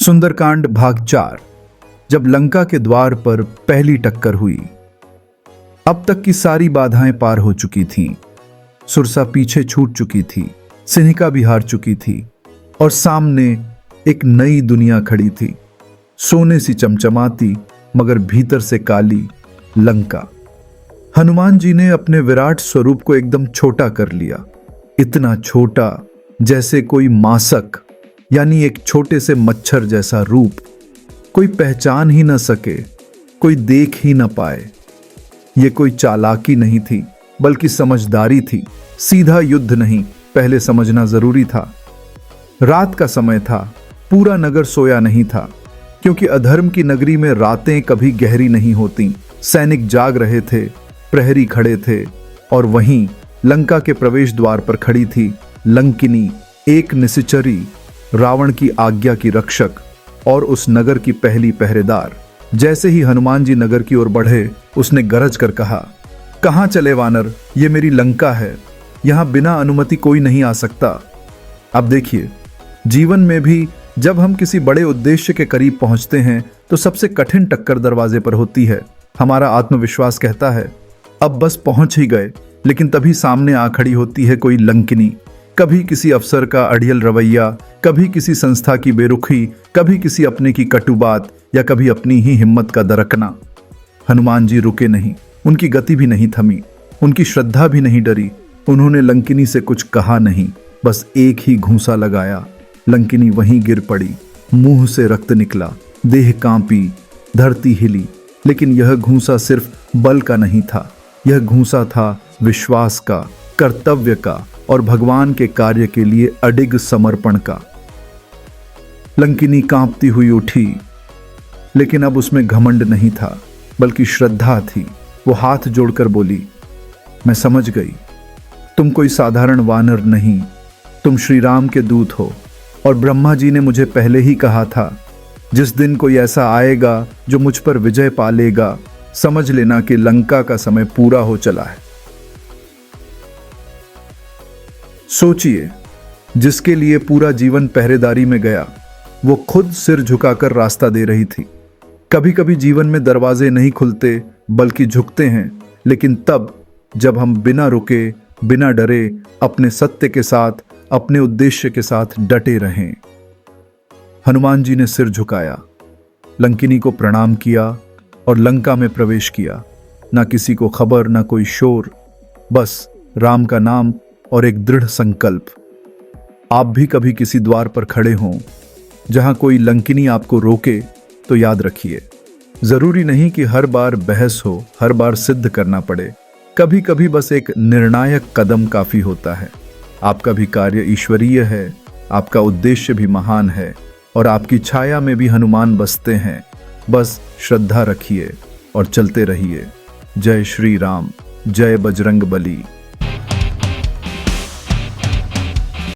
सुंदरकांड भाग 4। जब लंका के द्वार पर पहली टक्कर हुई। अब तक की सारी बाधाएं पार हो चुकी थीं। सुरसा पीछे छूट चुकी थी, सिन्हिका भी हार चुकी थी और सामने एक नई दुनिया खड़ी थी, सोने सी चमचमाती मगर भीतर से काली लंका। हनुमान जी ने अपने विराट स्वरूप को एकदम छोटा कर लिया, इतना छोटा जैसे कोई मासक यानी एक छोटे से मच्छर जैसा रूप, कोई पहचान ही न सके, कोई देख ही न पाए। ये कोई चालाकी नहीं थी बल्कि समझदारी थी। सीधा युद्ध नहीं, पहले समझना जरूरी था। रात का समय था, पूरा नगर सोया नहीं था, क्योंकि अधर्म की नगरी में रातें कभी गहरी नहीं होती। सैनिक जाग रहे थे, प्रहरी खड़े थे और वहीं लंका के प्रवेश द्वार पर खड़ी थी लंकिनी, एक निशाचरी, रावण की आज्ञा की रक्षक और उस नगर की पहली पहरेदार। जैसे ही हनुमान जी नगर की ओर बढ़े, उसने गरज कर कहा, कहां चले वानर, ये मेरी लंका है, यहां बिना अनुमति कोई नहीं आ सकता। अब देखिए, जीवन में भी जब हम किसी बड़े उद्देश्य के करीब पहुंचते हैं तो सबसे कठिन टक्कर दरवाजे पर होती है। हमारा आत्मविश्वास कहता है अब बस पहुंच ही गए, लेकिन तभी सामने आ खड़ी होती है कोई लंकिनी। कभी किसी अफसर का अड़ियल रवैया, कभी किसी संस्था की बेरुखी, कभी किसी अपने की कटु बात या कभी अपनी ही हिम्मत का दरकना। हनुमान जी रुके नहीं, उनकी गति भी नहीं थमी, उनकी श्रद्धा भी नहीं डरी। उन्होंने लंकिनी से कुछ कहा नहीं, बस एक ही घूंसा लगाया। लंकिनी वहीं गिर पड़ी, मुंह से रक्त निकला, देह कांपी, धरती हिली। लेकिन यह घूंसा सिर्फ बल का नहीं था, यह घूंसा था विश्वास का, कर्तव्य का और भगवान के कार्य के लिए अडिग समर्पण का। लंकिनी कांपती हुई उठी, लेकिन अब उसमें घमंड नहीं था बल्कि श्रद्धा थी। वो हाथ जोड़कर बोली, मैं समझ गई, तुम कोई साधारण वानर नहीं, तुम श्री राम के दूत हो। और ब्रह्मा जी ने मुझे पहले ही कहा था, जिस दिन कोई ऐसा आएगा जो मुझ पर विजय पा लेगा, समझ लेना कि लंका का समय पूरा हो चला है। सोचिए, जिसके लिए पूरा जीवन पहरेदारी में गया, वो खुद सिर झुकाकर रास्ता दे रही थी। कभी कभी जीवन में दरवाजे नहीं खुलते बल्कि झुकते हैं, लेकिन तब जब हम बिना रुके, बिना डरे, अपने सत्य के साथ, अपने उद्देश्य के साथ डटे रहें। हनुमान जी ने सिर झुकाया, लंकिनी को प्रणाम किया और लंका में प्रवेश किया। ना किसी को खबर, ना कोई शोर, बस राम का नाम और एक दृढ़ संकल्प। आप भी कभी किसी द्वार पर खड़े हों जहां कोई लंकिनी आपको रोके तो याद रखिए, जरूरी नहीं कि हर बार बहस हो, हर बार सिद्ध करना पड़े। कभी कभी बस एक निर्णायक कदम काफी होता है। आपका भी कार्य ईश्वरीय है, आपका उद्देश्य भी महान है और आपकी छाया में भी हनुमान बसते हैं। बस श्रद्धा रखिए और चलते रहिए। जय श्री राम, जय बजरंग बली।